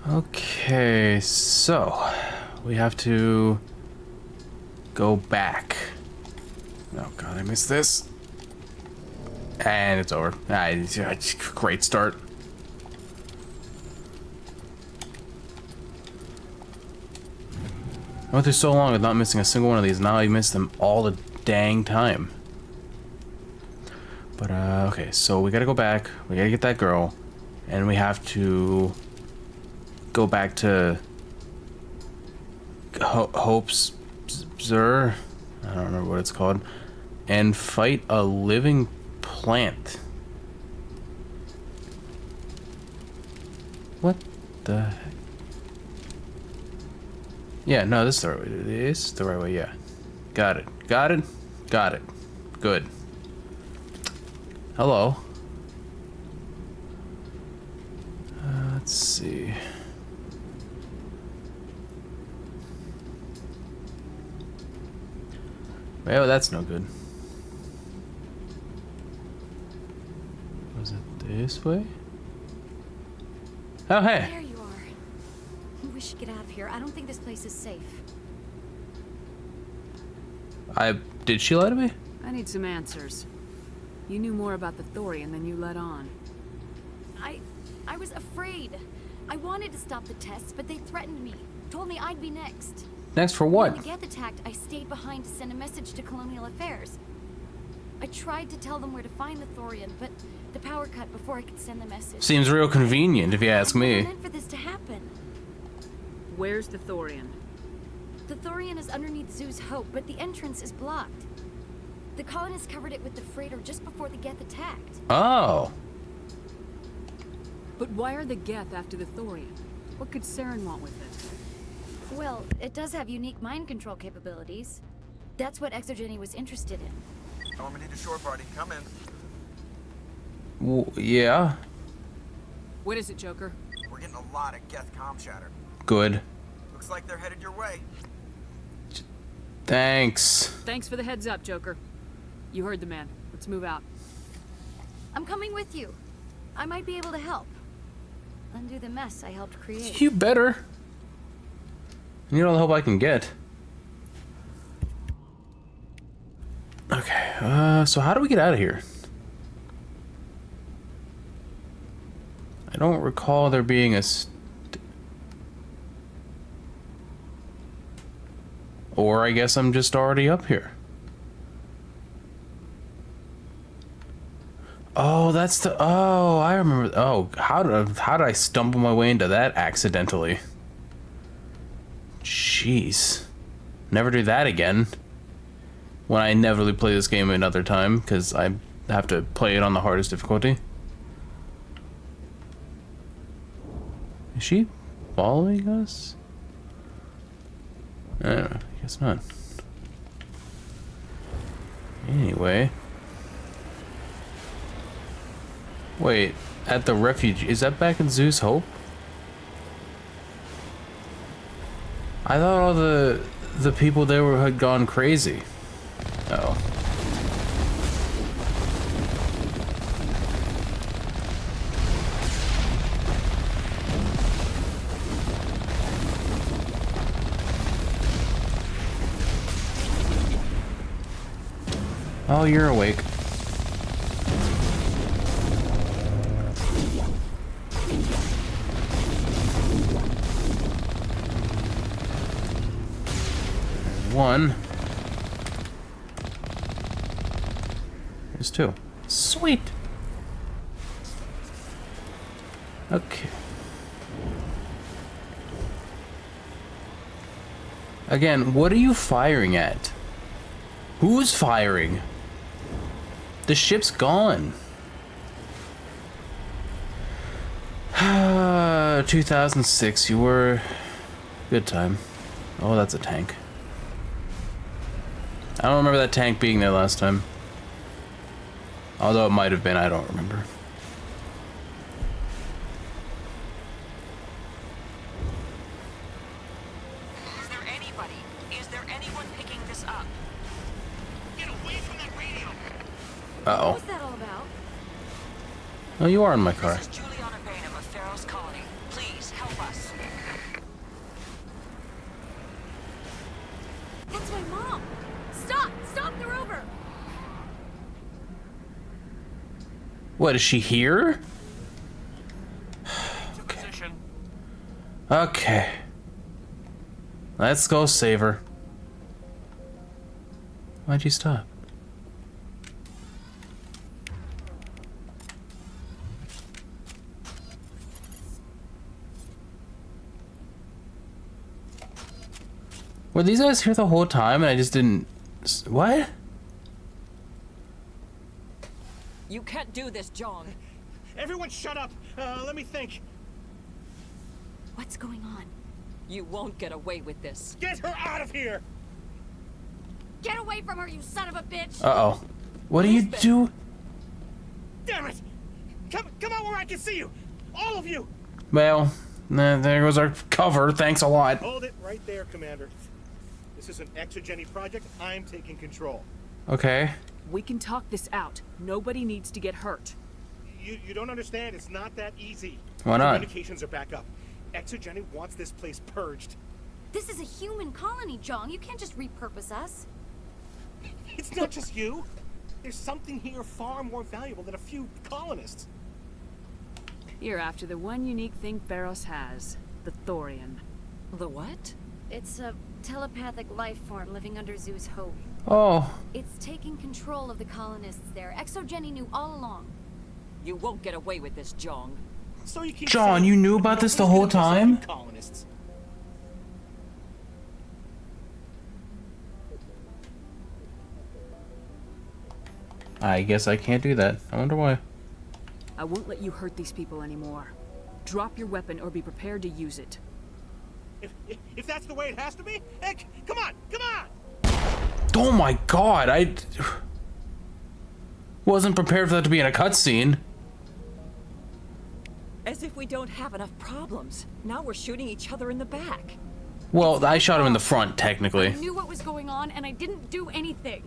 Okay, so we have to go back. Oh god, I missed this. And it's over. Great start. I went through so long with not missing a single one of these. Now I miss them all the dang time. But okay, so we gotta go back. We gotta get that girl, and we have to go back to Hope's Zur. I don't remember what it's called, and fight a living plant. What the heck? Yeah, no, this is the right way. This is the right way, yeah. Got it. Got it. Got it. Good. Hello. Let's see. Well, that's no good. Was it this way? Oh, hey. There you are. We should get out of here. I don't think this place is safe. Did she lie to me? I need some answers. You knew more about the Thorian than you let on. I was afraid. I wanted to stop the tests, but they threatened me. Told me I'd be next. Next for what? When the Geth attacked, I stayed behind to send a message to Colonial Affairs. I tried to tell them where to find the Thorian, but the power cut before I could send the message. Seems real convenient, if you ask I me. meant for this to happen. Where's the Thorian? The Thorian is underneath Zoo's Hope, but the entrance is blocked. The colonists covered it with the freighter just before the Geth attacked. Oh. But why are the Geth after the Thorian? What could Saren want with it? Well, it does have unique mind control capabilities. That's what Exogeny was interested in. Normandy to shore party, come in. Yeah. What is it, Joker? We're getting a lot of Geth comm chatter. Good. Looks like they're headed your way. Thanks. Thanks for the heads up, Joker. You heard the man. Let's move out. I'm coming with you. I might be able to help. Undo the mess I helped create. You better. You need all the help I can get. Okay, so how do we get out of here? I don't recall there being a or I guess I'm just already up here. Oh, that's the... Oh, I remember... Oh, how did I stumble my way into that accidentally? Jeez. Never do that again. When I inevitably play this game another time, because I have to play it on the hardest difficulty. Is she following us? I don't know. I guess not. Anyway... Wait, at the refuge, is that back in Zeus Hope? I thought all the people there had gone crazy. Uh oh. Oh, you're awake. One. There's two. Sweet. Okay. Again, what are you firing at? Who's firing? The ship's gone. 2006, you were... Good time. Oh, that's a tank. I don't remember that tank being there last time. Although it might have been, I don't remember. Is there anybody? Is there anyone picking this up? Get away from that radio! Uh-oh. What's that all about? Oh, you are in my car. This is Juliana Bainham of Pharaoh's Colony. Please, help of us. That's my mom! Stop! Stop the rover! What, is she here? To position. Okay. Let's go save her. Why'd you stop? Were these guys here the whole time and I just didn't... What? You can't do this, John. Everyone shut up! Let me think. What's going on? You won't get away with this. Get her out of here! Get away from her, you son of a bitch! Uh-oh. What do you do? Damn it! Come out where I can see you! All of you! Well, there goes our cover. Thanks a lot. Hold it right there, Commander. This is an exogeny project. I'm taking control. Okay. We can talk this out. Nobody needs to get hurt. You don't understand. It's not that easy. Why not? Communications are back up. Exogeny wants this place purged. This is a human colony, John. You can't just repurpose us. It's not just you. There's something here far more valuable than a few colonists. You're after the one unique thing Barros has, the thorian. The what? It's a telepathic life form living under Zoo's hope. Oh. It's taking control of the colonists there. Exogeny knew all along. You won't get away with this, John. So you keep John, saying you knew about this the whole nobody's gonna time? miss a few colonists. I guess I can't do that. I wonder why. I won't let you hurt these people anymore. Drop your weapon or be prepared to use it. If that's the way it has to be, heck, come on! Oh my god, I wasn't prepared for that to be in a cutscene. As if we don't have enough problems. Now we're shooting each other in the back. Well, I shot him in the front, I technically. knew what was going on, and I didn't do anything.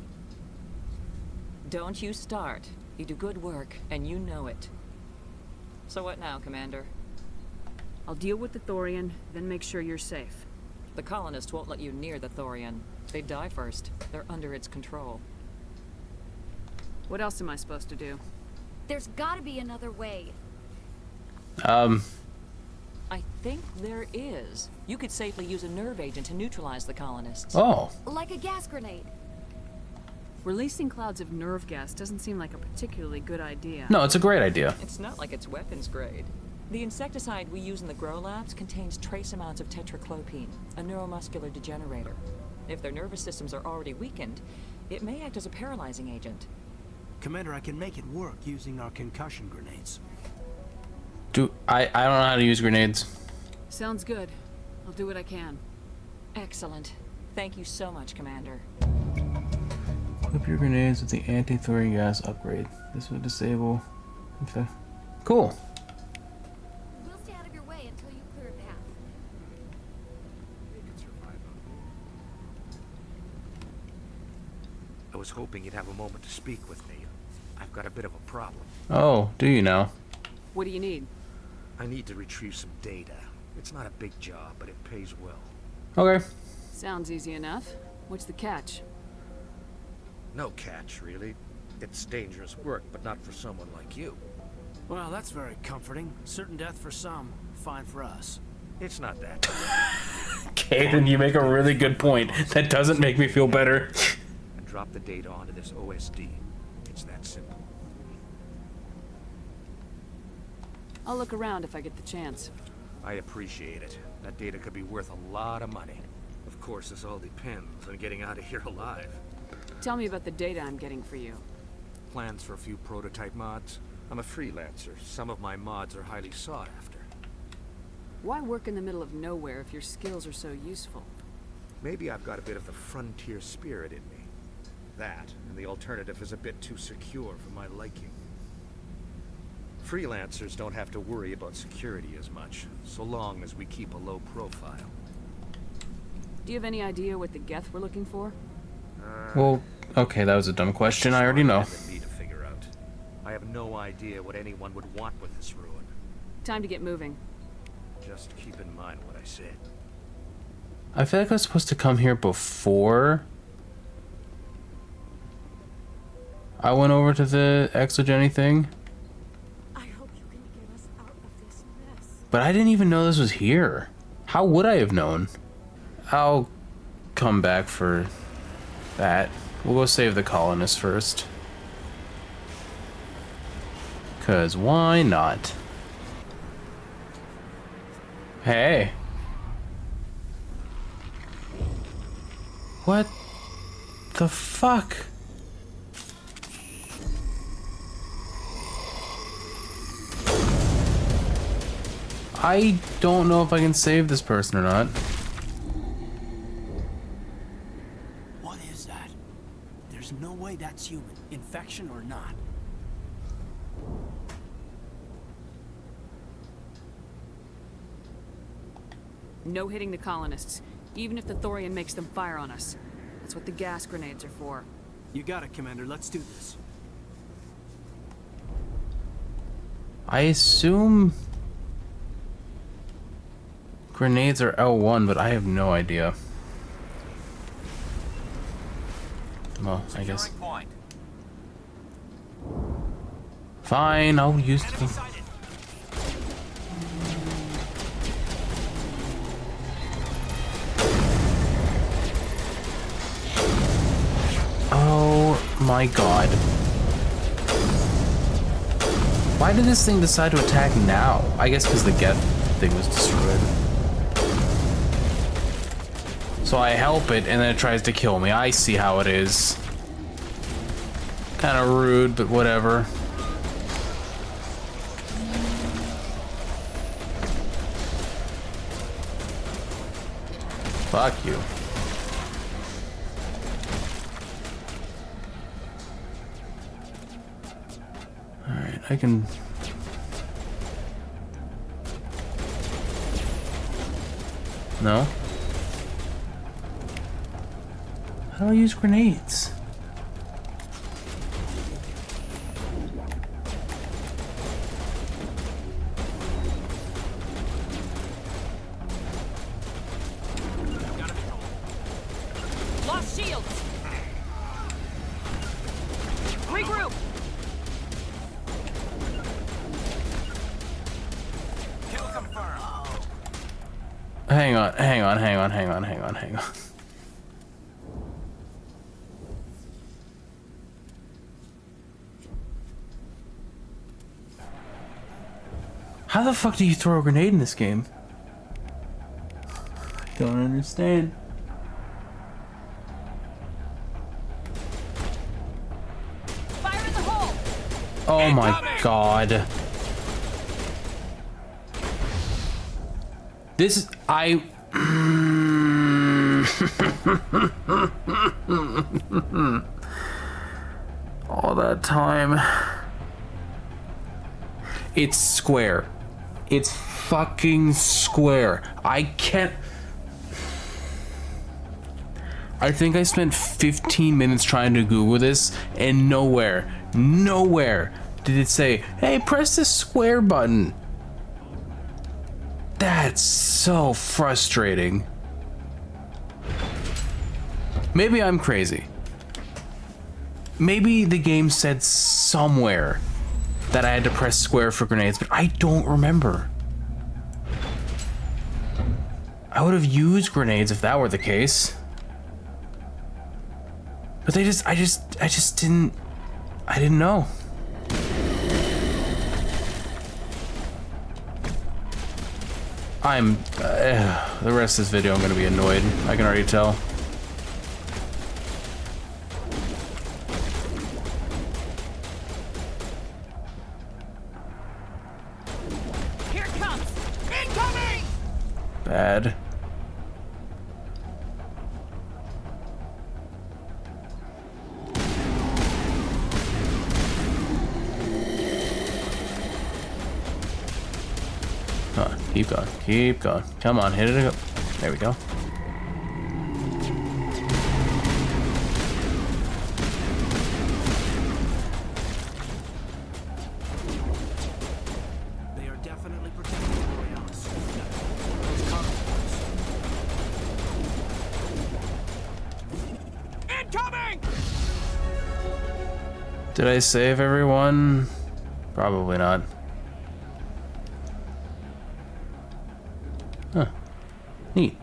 Don't you start. You do good work, and you know it. So what now, Commander? I'll deal with the thorian, then make sure you're safe. The colonists won't let you near the thorian. They die first. They're under its control. What else am I supposed to do? There's gotta be another way. I think there is. You could safely use a nerve agent to neutralize the colonists. Oh. Like a gas grenade. Releasing clouds of nerve gas doesn't seem like a particularly good idea. No, it's a great idea. It's not like it's weapons grade. The insecticide we use in the grow labs contains trace amounts of tetraclopine, a neuromuscular degenerator. If their nervous systems are already weakened, it may act as a paralyzing agent. Commander, I can make it work using our concussion grenades. I don't know how to use grenades. Sounds good. I'll do what I can. Excellent. Thank you so much, Commander. Equip your grenades with the anti-thorium gas upgrade. This would disable. Okay. Cool. We'll stay out of your way until you clear a path. I was hoping you'd have a moment to speak with me. I've got a bit of a problem. Oh, do you now? What do you need? I need to retrieve some data. It's not a big job, but it pays well. Okay. Sounds easy enough. What's the catch? No catch, really. It's dangerous work, but not for someone like you. Well, that's very comforting. Certain death for some, fine for us. It's not that. Okay, then you make a really good point. That doesn't make me feel better. And drop the data onto this OSD. It's that simple. I'll look around if I get the chance. I appreciate it. That data could be worth a lot of money. Of course, this all depends on getting out of here alive. Tell me about the data I'm getting for you. Plans for a few prototype mods? I'm a freelancer. Some of my mods are highly sought after. Why work in the middle of nowhere if your skills are so useful? Maybe I've got a bit of the frontier spirit in me. That, and the alternative is a bit too secure for my liking. Freelancers don't have to worry about security as much, so long as we keep a low profile. Do you have any idea what the Geth were looking for? Well, okay, that was a dumb question. I already know. Me to figure out. I have no idea what anyone would want with this ruin. Time to get moving. Just keep in mind what I said. I feel like I was supposed to come here before I went over to the exogeny thing. I hope you can get us out of this mess. But I didn't even know this was here. How would I have known? I'll come back for that. We'll go save the colonists first. 'Cause why not? Hey. What the fuck? I don't know if I can save this person or not. What is that? There's no way that's human, infection or not. No hitting the colonists, even if the Thorian makes them fire on us. That's what the gas grenades are for. You got it, Commander. Let's do this. I assume grenades are L1, but I have no idea. Well, I guess. Point. Fine, I'll use Enemy the. sighted. Oh my god. Why did this thing decide to attack now? I guess because the Geth thing was destroyed. So I help it and then it tries to kill me. I see how it is. Kind of rude, but whatever. Fuck you. Alright, I can... No? How do I use grenades? Lost shields! Regroup! Kill confirmed. Hang on. How the fuck do you throw a grenade in this game? I don't understand. Fire in the hole! Oh my god. This is... I... All that time. It's square. It's fucking square. I can't... I think I spent 15 minutes trying to Google this, and nowhere did it say, hey, press the square button. That's so frustrating. Maybe I'm crazy. Maybe the game said somewhere that I had to press square for grenades, but I don't remember. I would have used grenades if that were the case. But I didn't know. The rest of this video I'm gonna be annoyed. I can already tell. Here it comes! Incoming! Bad. Keep going. Come on, hit it up. There we go. They are definitely protecting Borealis. We've got Did I save everyone? Probably not. Huh. Neat.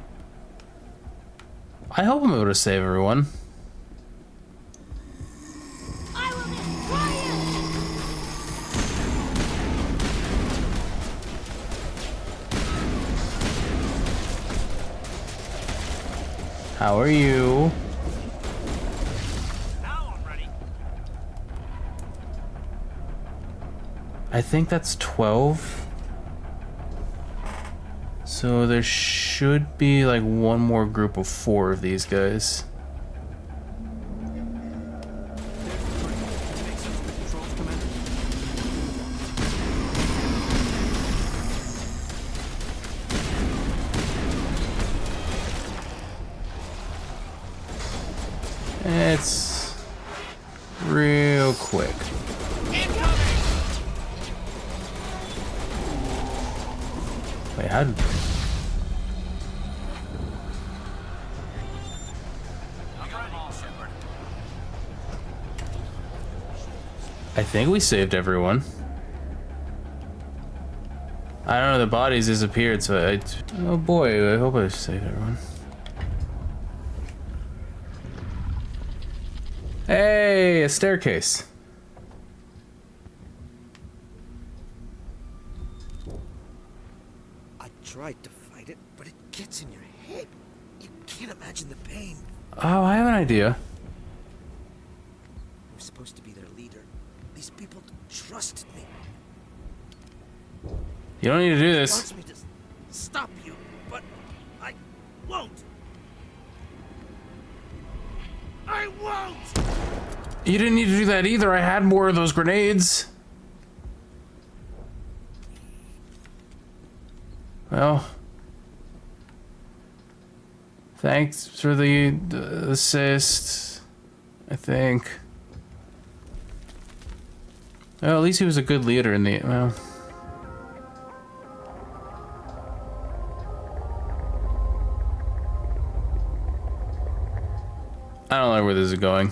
I hope I'm able to save everyone. I will destroy you! How are you? Now I'm ready. I think that's 12. So there should be like one more group of 4 of these guys. Make sense of the controls, Commander. It's real quick. Wait, how did... I think we saved everyone. I don't know, the bodies disappeared, so I... Oh boy, I hope I saved everyone. Hey, a staircase. I tried to fight it, but it gets in your head. You can't imagine the pain. Oh, I have an idea. I'm supposed to be their leader. These people trusted me. You don't need to do this. Wants me to stop you, but I won't. I won't! You didn't need to do that either. I had more of those grenades. Well, thanks for the assist, I think. Well, at least he was a good leader in the... Well... I don't know where this is going.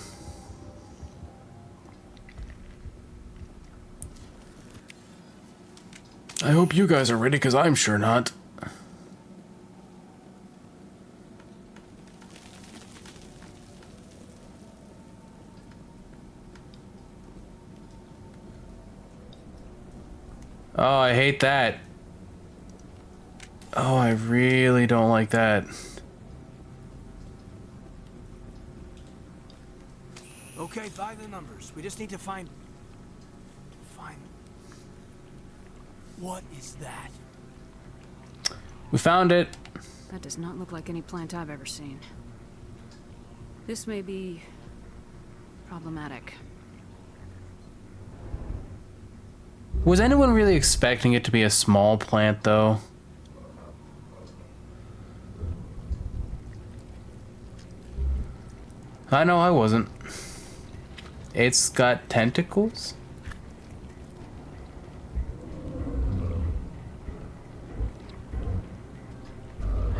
I hope you guys are ready, because I'm sure not. Oh, I hate that. Oh, I really don't like that. Okay, by the numbers. We just need to find... What is that? We found it. That does not look like any plant I've ever seen. This may be... problematic. Was anyone really expecting it to be a small plant, though? I know I wasn't. It's got tentacles?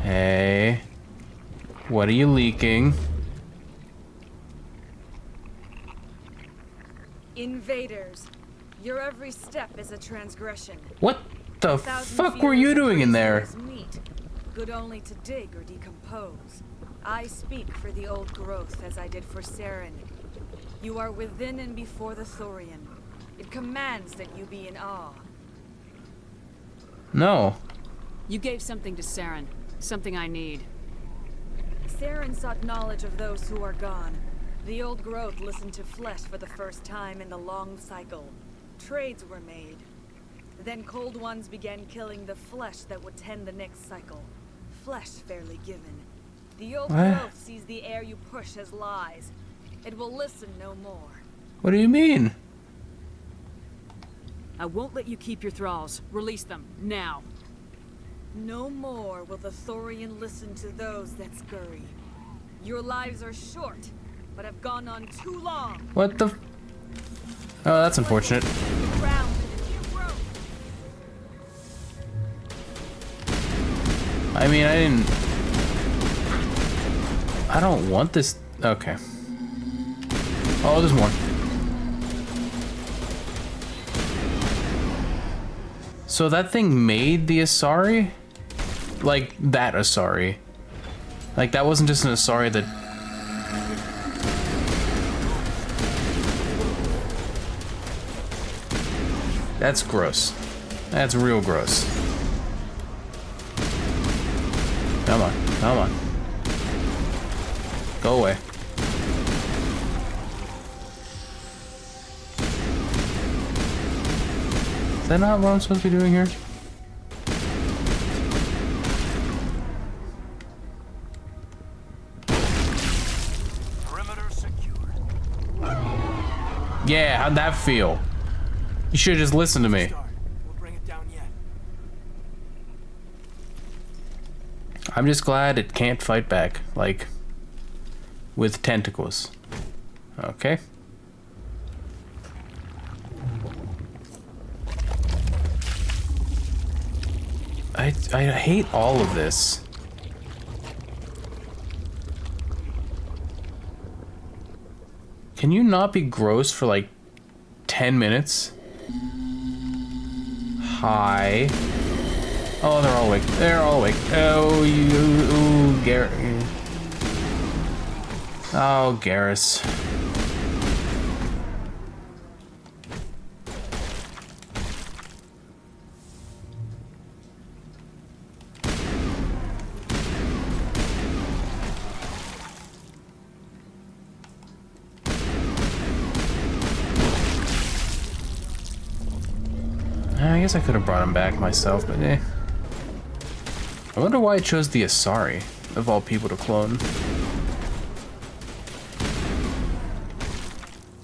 Hey. What are you leaking? Invaders. Your every step is a transgression. What the 1,000 fuck were you feelers doing in there? is meat, good only to dig or decompose. I speak for the old growth as I did for Saren. You are within and before the Thorian. It commands that you be in awe. No. You gave something to Saren. Something I need. Saren sought knowledge of those who are gone. The old growth listened to flesh for the first time in the long cycle. Trades were made. Then cold ones began killing the flesh that would tend the next cycle. Flesh fairly given. The old growth sees the air you push as lies. It will listen no more. What do you mean? I won't let you keep your thralls. Release them, now. No more will the Thorian listen to those that scurry. Your lives are short, but have gone on too long. What the... Oh, that's unfortunate. Ground in a new growth. I mean, I don't want this... Okay. Oh, there's more. So that thing made the Asari? Like, that Asari. Like, that wasn't just an Asari that... That's gross. That's real gross. Come on, come on. Go away. Is that not what I'm supposed to be doing here? Perimeter secured. Yeah, how'd that feel? You should have just listened to me. We'll bring it down yet. I'm just glad it can't fight back, like, with tentacles. Okay. I hate all of this. Can you not be gross for like 10 minutes? Hi. Oh, they're all awake. They're all awake. Oh, you, Garrett. Oh, Garrus. I guess I could have brought him back myself, but eh. I wonder why I chose the Asari, of all people to clone.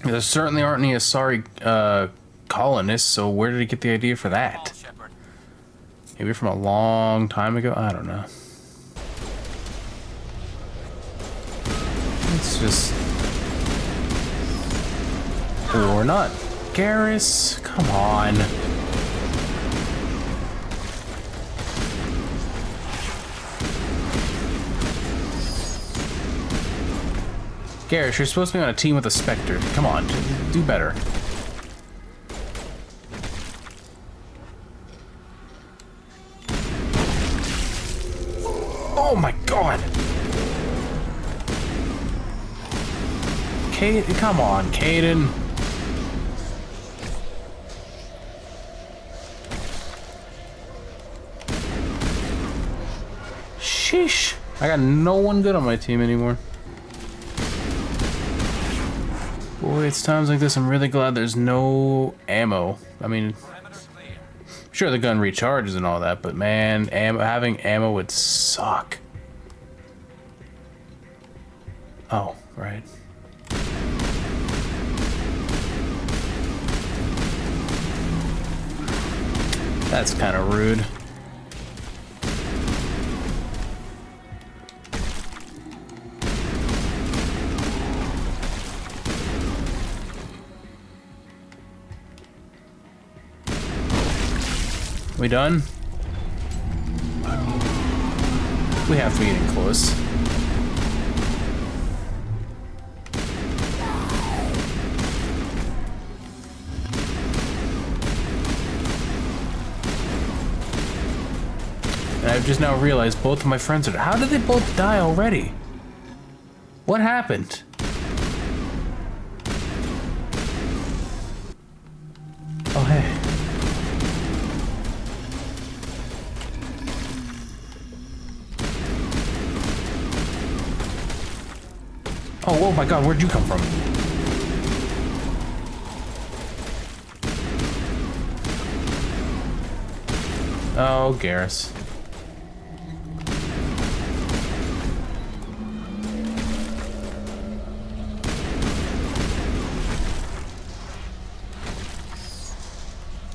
There certainly aren't any Asari colonists, so where did he get the idea for that? Maybe from a long time ago? I don't know. It's just... Or not. Garrus, come on. Garrus, you're supposed to be on a team with a Spectre. Come on, do better. Oh my god! Caden, come on, Caden. Sheesh. I got no one good on my team anymore. Boy, it's times like this I'm really glad there's no ammo. I mean, sure the gun recharges and all that, but man, having ammo would suck. Oh, right. That's kind of rude. We done? We have to be getting close. And I've just now realized both of my friends are... How did they both die already? What happened? Oh, hey. Oh my god, where'd you come from? Oh, Garrus.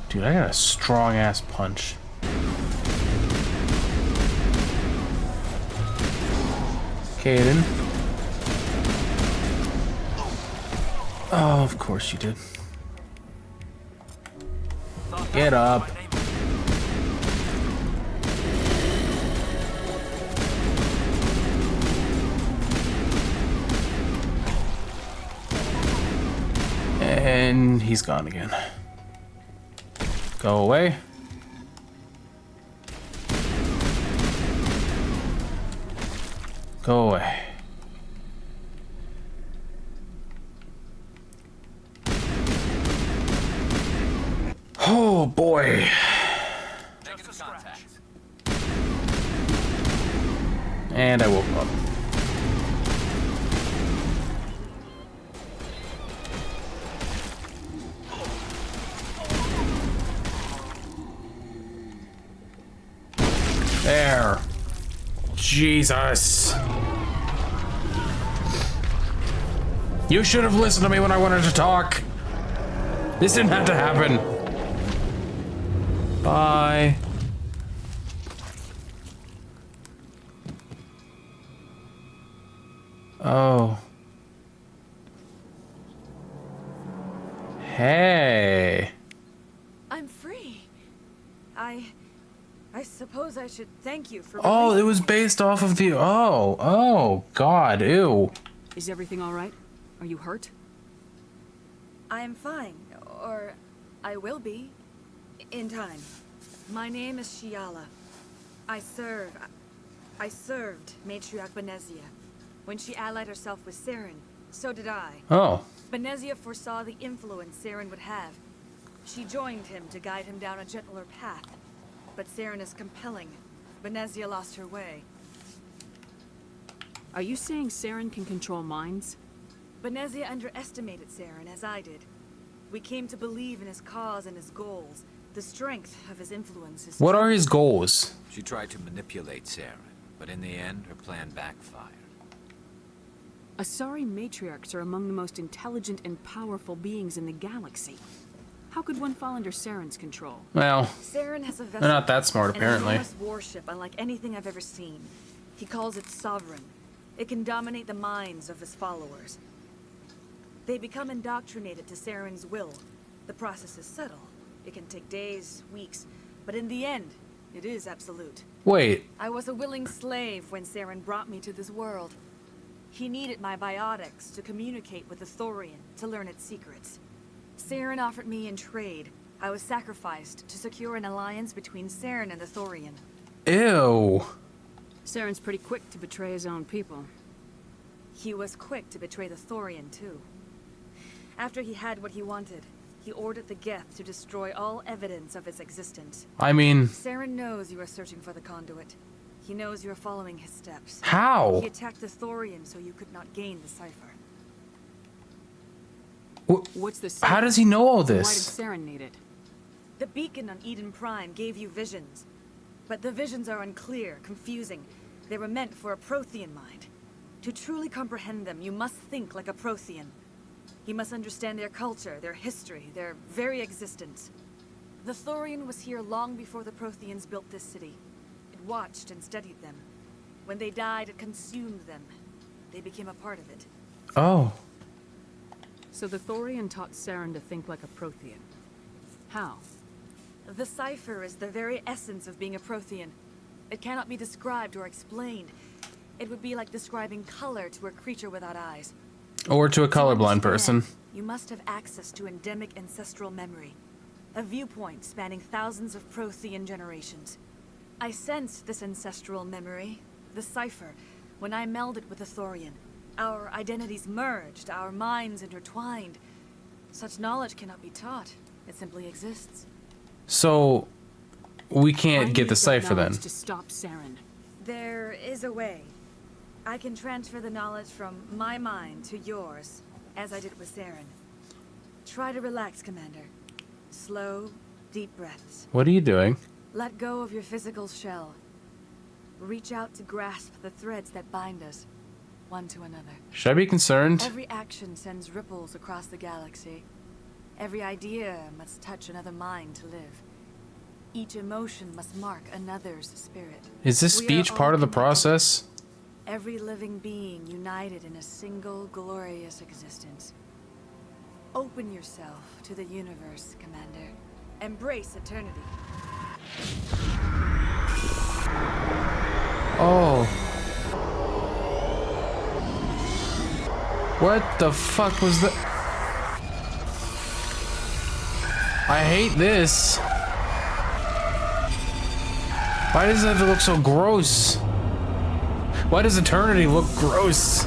Dude, I got a strong-ass punch. Caden. Oh, of course you did. Get up. And he's gone again. Go away. Go away. Oh boy. Negative contact. And I woke up. There. Jesus. You should have listened to me when I wanted to talk. This didn't have to happen. Bye. Oh. Hey. I'm free. I suppose I should thank you for. Oh, it was based off of the. Oh, God, ew. Is everything all right? Are you hurt? I am fine, or I will be, in time. My name is Shiala. I served Matriarch Benezia. When she allied herself with Saren, so did I. Oh. Benezia foresaw the influence Saren would have. She joined him to guide him down a gentler path. But Saren is compelling. Benezia lost her way. Are you saying Saren can control minds? Benezia underestimated Saren, as I did. We came to believe in his cause and his goals. The strength of his influence is... What are his goals? She tried to manipulate Saren, but in the end, her plan backfired. Asari matriarchs are among the most intelligent and powerful beings in the galaxy. How could one fall under Saren's control? Well, Saren has a vessel, they're not that smart, apparently. An enormous warship unlike anything I've ever seen. He calls it Sovereign. It can dominate the minds of his followers. They become indoctrinated to Saren's will. The process is subtle. It can take days, weeks, but in the end, it is absolute. Wait. I was a willing slave when Saren brought me to this world. He needed my biotics to communicate with the Thorian, to learn its secrets. Saren offered me in trade. I was sacrificed to secure an alliance between Saren and the Thorian. Ew. Saren's pretty quick to betray his own people. He was quick to betray the Thorian, too. After he had what he wanted, he ordered the Geth to destroy all evidence of its existence. I mean... Saren knows you are searching for the conduit. He knows you are following his steps. How? He attacked the Thorian so you could not gain the cipher. What's the How does he know all Why this? did Saren need it? The beacon on Eden Prime gave you visions. But the visions are unclear, confusing. They were meant for a Prothean mind. To truly comprehend them, you must think like a Prothean. You must understand their culture, their history, their very existence. The Thorian was here long before the Protheans built this city. It watched and studied them. When they died, it consumed them. They became a part of it. Oh. So the Thorian taught Saren to think like a Prothean. How? The cipher is the very essence of being a Prothean. It cannot be described or explained. It would be like describing color to a creature without eyes. Or to a colorblind To understand, person. You must have access to endemic ancestral memory. A viewpoint spanning thousands of Prothean generations. I sensed this ancestral memory, the cipher, when I melded with the Thorian. Our identities merged, our minds intertwined. Such knowledge cannot be taught. It simply exists. So, we can't get the cipher then. To stop Saren. There is a way. I can transfer the knowledge from my mind to yours, as I did with Saren. Try to relax, Commander. Slow, deep breaths. What are you doing? Let go of your physical shell. Reach out to grasp the threads that bind us, one to another. Should I be concerned? Every action sends ripples across the galaxy. Every idea must touch another mind to live. Each emotion must mark another's spirit. Is this We are speech all part of the connected. process? Every living being united in a single glorious existence. Open yourself to the universe, Commander. Embrace eternity. Oh. What the fuck was that? I hate this. Why does it have to look so gross? Why does eternity look gross?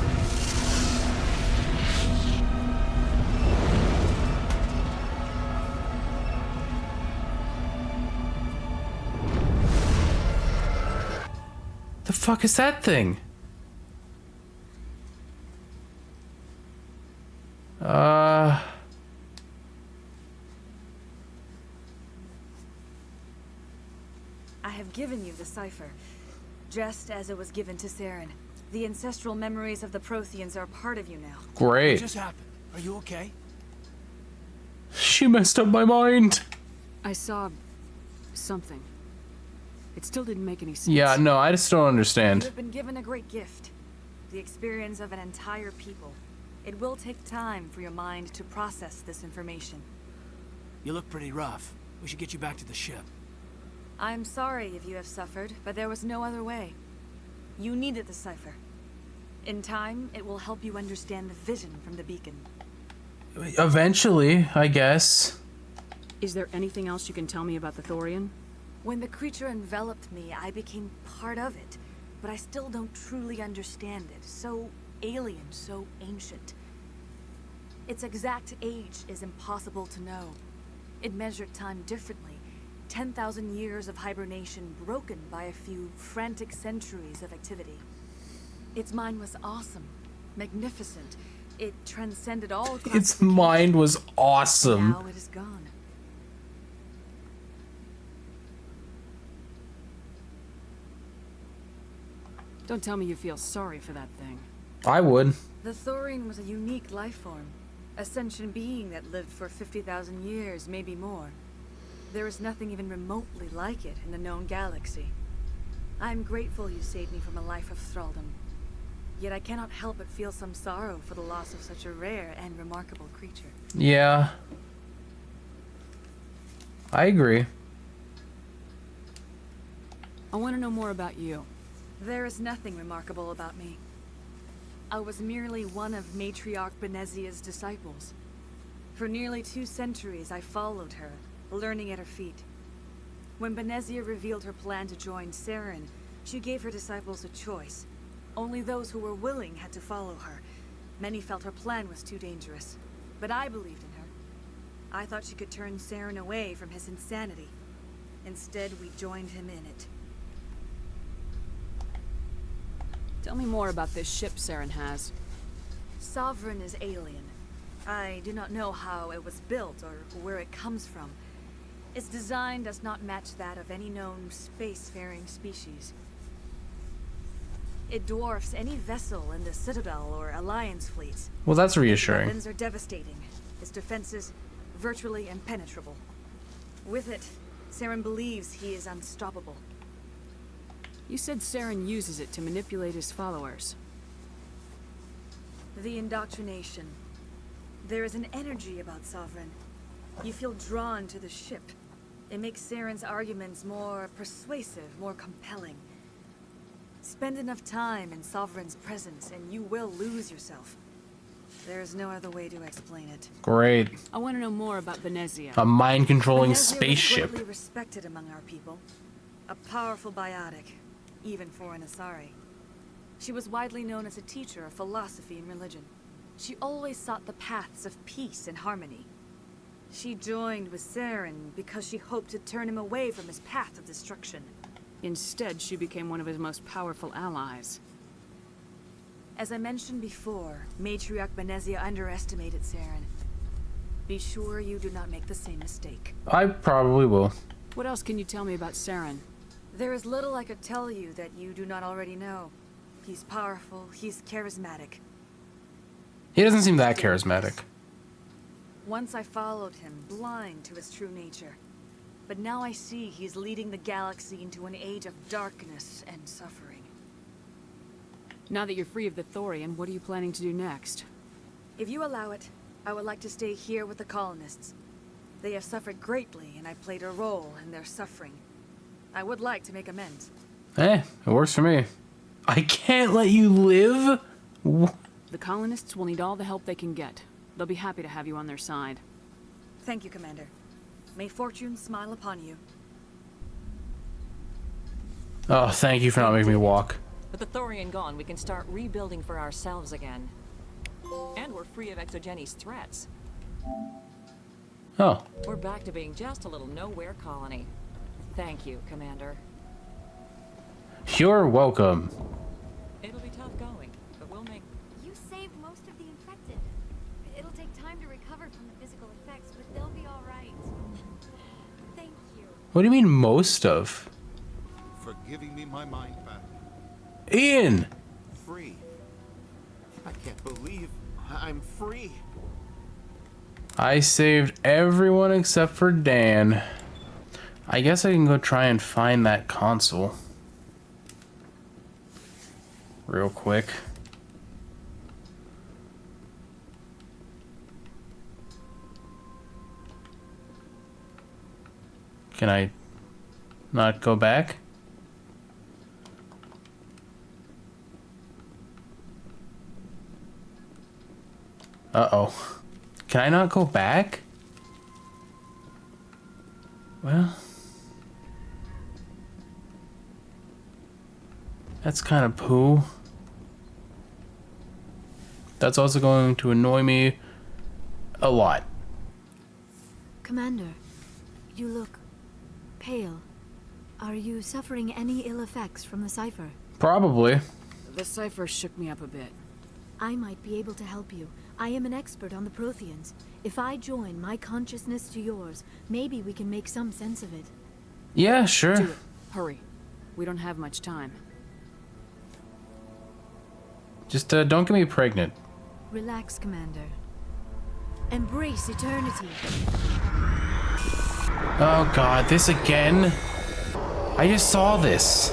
The fuck is that thing? I have given you the cipher, just as it was given to Saren. The ancestral memories of the Protheans are part of you now. What Great. just happened? Are you okay? She messed up my mind. I saw something. It still didn't make any sense. Yeah, no, I just don't You understand. have been given a great gift, the experience of an entire people. It will take time for your mind to process this information. You look pretty rough. We should get you back to the ship. I'm sorry if you have suffered, but there was no other way. You needed the cipher. In time, it will help you understand the vision from the beacon. Eventually, I guess. Is there anything else you can tell me about the Thorian? When the creature enveloped me, I became part of it, but I still don't truly understand it. So alien, so ancient. Its exact age is impossible to know. It measured time differently. 10,000 years of hibernation broken by a few frantic centuries of activity. Its mind was awesome, magnificent. It transcended all Its classification. mind was awesome. Now it is gone. Don't tell me you feel sorry for that thing. I would. The Thorian was a unique life form. A sentient being that lived for 50,000 years, maybe more. There is nothing even remotely like it in the known galaxy. I'm grateful you saved me from a life of thraldom. Yet I cannot help but feel some sorrow for the loss of such a rare and remarkable creature. Yeah. I agree. I want to know more about you. There is nothing remarkable about me. I was merely one of Matriarch Benezia's disciples. For nearly 2 centuries I followed her, learning at her feet. When Benezia revealed her plan to join Saren, she gave her disciples a choice. Only those who were willing had to follow her. Many felt her plan was too dangerous, but I believed in her. I thought she could turn Saren away from his insanity. Instead, we joined him in it. Tell me more about this ship Saren has. Sovereign is alien. I do not know how it was built or where it comes from. Its design does not match that of any known spacefaring species. It dwarfs any vessel in the Citadel or Alliance fleets. Well, that's Its reassuring. weapons are devastating. Its defenses virtually impenetrable. With it, Saren believes he is unstoppable. You said Saren uses it to manipulate his followers. The indoctrination. There is an energy about Sovereign. You feel drawn to the ship. It makes Saren's arguments more persuasive, more compelling. Spend enough time in Sovereign's presence and you will lose yourself. There is no other way to explain it. Great. I want to know more about Benezia. A mind-controlling Benezia spaceship. was greatly respected among our people. A powerful biotic, even for an Asari. She was widely known as a teacher of philosophy and religion. She always sought the paths of peace and harmony. She joined with Saren because she hoped to turn him away from his path of destruction. Instead, she became one of his most powerful allies. As I mentioned before, Matriarch Benezia underestimated Saren. Be sure you do not make the same mistake. I probably will. What else can you tell me about Saren? There is little I could tell you that you do not already know. He's powerful, he's charismatic. He doesn't seem that charismatic. Once I followed him, blind to his true nature. But now I see he's leading the galaxy into an age of darkness and suffering. Now that you're free of the Thorian, what are you planning to do next? If you allow it, I would like to stay here with the colonists. They have suffered greatly, and I played a role in their suffering. I would like to make amends. Eh, it works for me. I can't let you live? The colonists will need all the help they can get. They'll be happy to have you on their side. Thank you, Commander. May fortune smile upon you. Oh, thank you for not making me walk. With the Thorian gone, we can start rebuilding for ourselves again. And we're free of Exogeni's threats. Oh. We're back to being just a little nowhere colony. Thank you, Commander. You're welcome. It'll be tough going, but we'll make... You saved most of the infected. It'll take time to recover from the physical effects, but they'll be all right. Thank you. What do you mean most of? For giving me my mind back. Ian! Free. I can't believe I'm free. I saved everyone except for Dan. I guess I can go try and find that console. Real quick. Can I not go back? Uh-oh. Can I not go back? Well... that's kind of poo. That's also going to annoy me a lot. Commander, you look pale. Are you suffering any ill effects from the cipher? Probably. The cipher shook me up a bit. I might be able to help you. I am an expert on the Protheans. If I join my consciousness to yours, maybe we can make some sense of it. Yeah, sure. Do it. Hurry. We don't have much time. Just don't get me pregnant. Relax, Commander. Embrace eternity. Oh god, this again? I just saw this.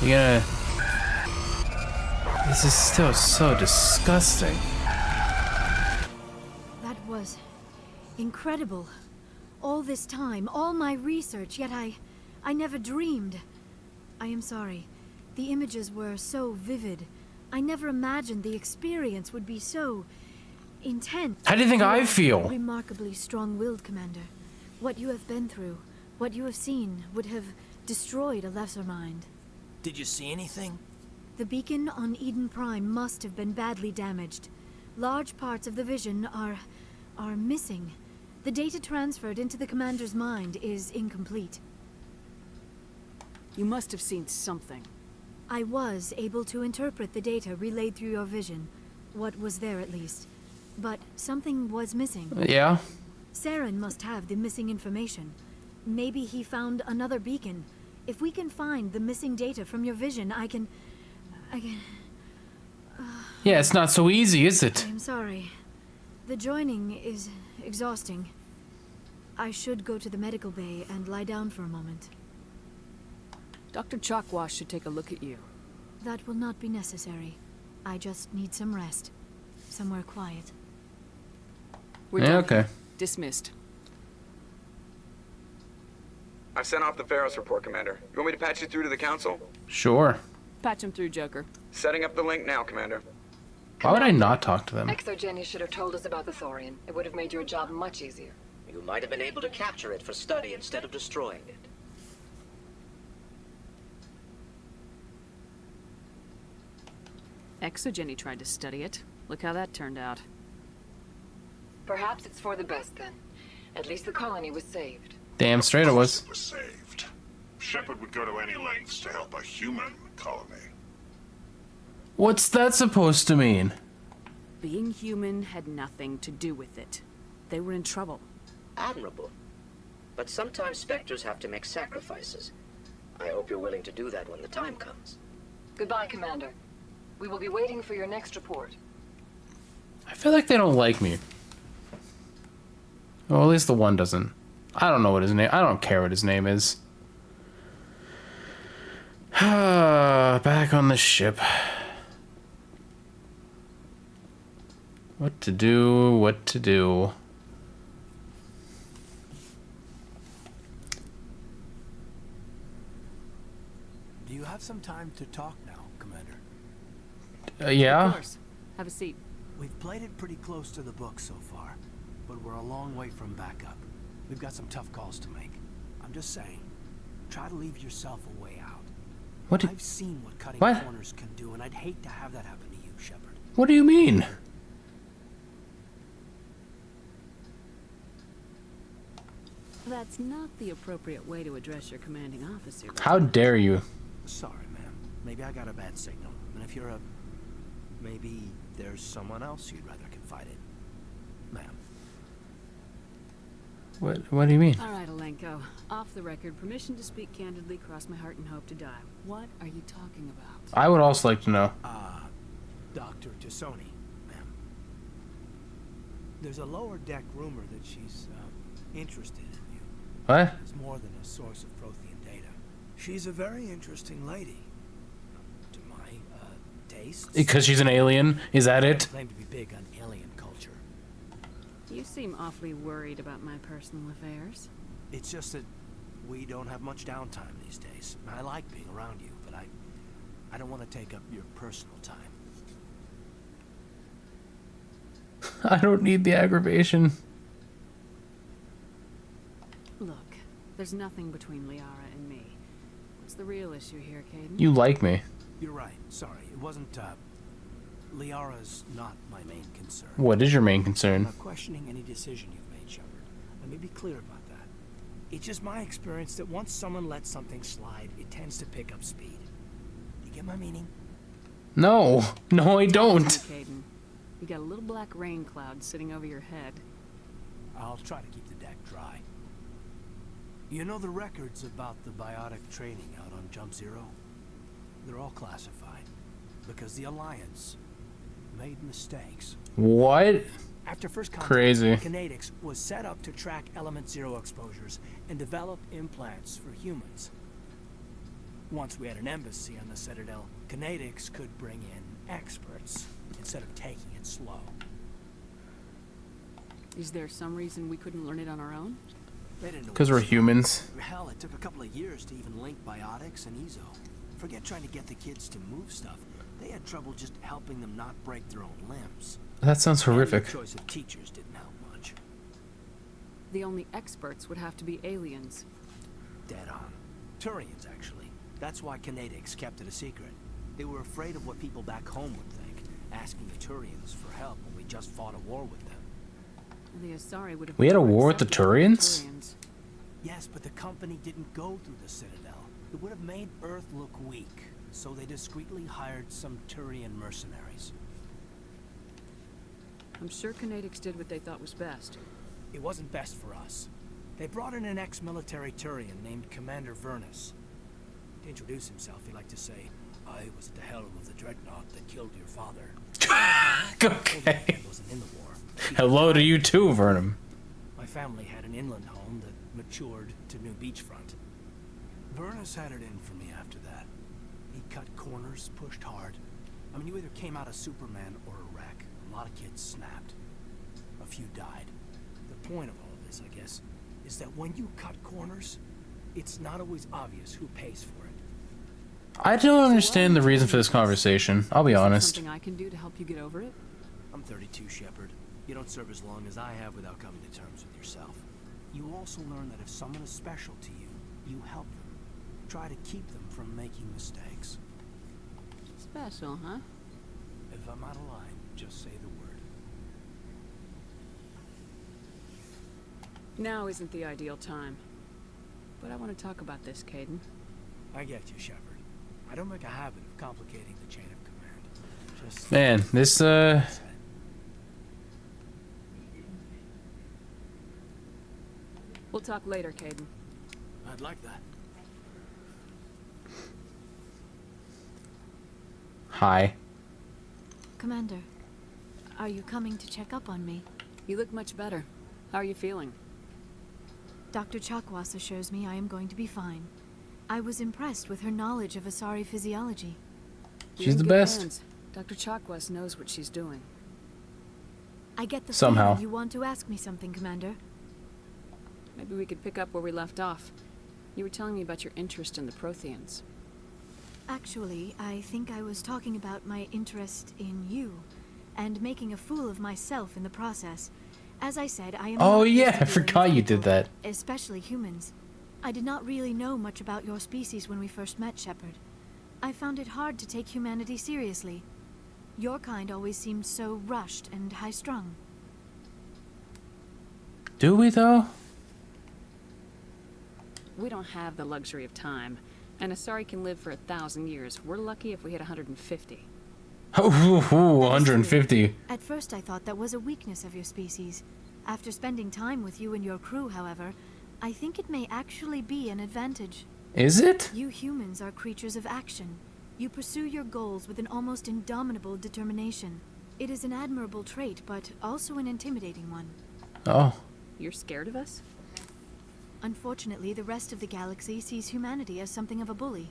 You're gonna... this is still so disgusting. That was incredible. All this time, all my research, yet I never dreamed. I am sorry. The images were so vivid. I never imagined the experience would be so intense. How do you think I feel? Remarkably strong-willed, Commander. What you have been through, what you have seen, would have destroyed a lesser mind. Did you see anything? The beacon on Eden Prime must have been badly damaged. Large parts of the vision are missing. The data transferred into the Commander's mind is incomplete. You must have seen something. I was able to interpret the data relayed through your vision. What was there, at least. But something was missing. Yeah? Saren must have the missing information. Maybe he found another beacon. If we can find the missing data from your vision, I can... Yeah, it's not so easy, is it? I'm sorry. The joining is exhausting. I should go to the medical bay and lie down for a moment. Dr. Chalkwash should take a look at you. That will not be necessary. I just need some rest. Somewhere quiet. We're Yeah, done. okay. Dismissed. I've sent off the Pharos report, Commander. You want me to patch you through to the Council? Sure. Patch him through, Joker. Setting up the link now, Commander. Why would I not talk to them? Exogeny should have told us about the Thorian. It would have made your job much easier. You might have been able to capture it for study instead of destroying it. Exogeny tried to study it. Look how that turned out. Perhaps it's for the best then. At least the colony was saved. Damn straight it was. It was saved. Shepard would go to any lengths to help a human colony. What's that supposed to mean? Being human had nothing to do with it. They were in trouble. Admirable. But sometimes Spectres have to make sacrifices. I hope you're willing to do that when the time comes. Goodbye, Commander. We will be waiting for your next report. I feel like they don't like me. Well, at least the one doesn't. I don't know what his name... I don't care what his name is. Back on the ship. What to do, what to do. Do you have some time to talk now, Commander? Yeah? Of course. Have a seat. We've played it pretty close to the book so far, but we're a long way from backup. We've got some tough calls to make. I'm just saying, try to leave yourself a way out. What? I've seen what cutting corners can do, and I'd hate to have that happen to you, Shepard. What do you mean? That's not the appropriate way to address your commanding officer. How dare you? Sorry, ma'am. Maybe I got a bad signal. And if you're a... maybe there's someone else you'd rather confide in. Ma'am. What do you mean? All right, Alenko. Off the record, permission to speak candidly, cross my heart and hope to die. What are you talking about? I would also like to know. Dr. Tassoni, ma'am. There's a lower deck rumor that she's, interested in you. What? It's more than a source of Prothean data. She's a very interesting lady. To my, taste. Because she's an alien? Is that it? I claim to be big on alien culture. You seem awfully worried about my personal affairs. It's just that we don't have much downtime these days. I like being around you, but I don't want to take up your personal time. I don't need the aggravation. Look, there's nothing between Liara and me. What's the real issue here, Caden? You like me. You're right. Sorry. It wasn't, Liara's not my main concern. What is your main I'm concern? not questioning any decision you've made, Shepard. Let me be clear about that. It's just my experience that once someone lets something slide, it tends to pick up speed. You get my meaning? No. No, I don't. Caden, you got a little black rain cloud sitting over your head. I'll try to keep the deck dry. You know the records about the biotic training out on Jump Zero? They're all classified because the Alliance made mistakes. What? After first contact, Crazy. Kinetics was set up to track Element Zero exposures and develop implants for humans. Once we had an embassy on the Citadel, Kinetics could bring in experts instead of taking it slow. Is there some reason we couldn't learn it on our own? Because we're humans. Hell, it took a couple of years to even link biotics and Ezo. Forget trying to get the kids to move stuff. They had trouble just helping them not break their own limbs. That sounds horrific. And the choice of teachers didn't help much. The only experts would have to be aliens. Dead on. Turians, actually. That's why Kinetics kept it a secret. They were afraid of what people back home would think, asking the Turians for help when we just fought a war with them. The Asari would have. We had a war with the Turians? Yes, but the company didn't go through the Citadel. It would have made Earth look weak, so they discreetly hired some Turian mercenaries. I'm sure Kinetics did what they thought was best. It wasn't best for us. They brought in an ex-military Turian named Commander Vernus. To introduce himself, he liked to say, "I was at the helm of the dreadnought that killed your father." Okay. I wasn't in the war. Hello to you too, Vernum. My family had an inland home that matured to new beachfront. Vernus had it in for me after that. He cut corners, pushed hard. I mean, you either came out a Superman or a wreck. A lot of kids snapped. A few died. The point of all of this, I guess, is that when you cut corners, it's not always obvious who pays for it. I don't understand the reason for this conversation. I'll be honest. Something I can do to help you get over it? I'm 32, Shepard. You don't serve as long as I have without coming to terms with yourself. You also learn that if someone is special to you, you help them. Try to keep them from making mistakes. Special, huh? If I'm out of line, just say the word. Now isn't the ideal time. But I want to talk about this, Caden. I get you, Shepard. I don't make a habit of complicating the chain of command. Just Man, this We'll talk later, Caden. I'd like that. Hi. Commander, are you coming to check up on me? You look much better. How are you feeling? Dr. Chakwas assures me I am going to be fine. I was impressed with her knowledge of Asari physiology. She's the best. Hands. Dr. Chakwas knows what she's doing. I get the Somehow. feeling you want to ask me something, Commander. Maybe we could pick up where we left off. You were telling me about your interest in the Protheans. Actually, I think I was talking about my interest in you, and making a fool of myself in the process. As I said, I am Oh not used yeah, to I dealing forgot with you did people, that. especially humans. I did not really know much about your species when we first met, Shepard. I found it hard to take humanity seriously. Your kind always seemed so rushed and high-strung. Do we, though? We don't have the luxury of time. And Asari can live for 1,000 years. We're lucky if we hit 150. Oh, 150. At first I thought that was a weakness of your species. After spending time with you and your crew, however, I think it may actually be an advantage. Is it? You humans are creatures of action. You pursue your goals with an almost indomitable determination. It is an admirable trait, but also an intimidating one. Oh. You're scared of us? Unfortunately, the rest of the galaxy sees humanity as something of a bully.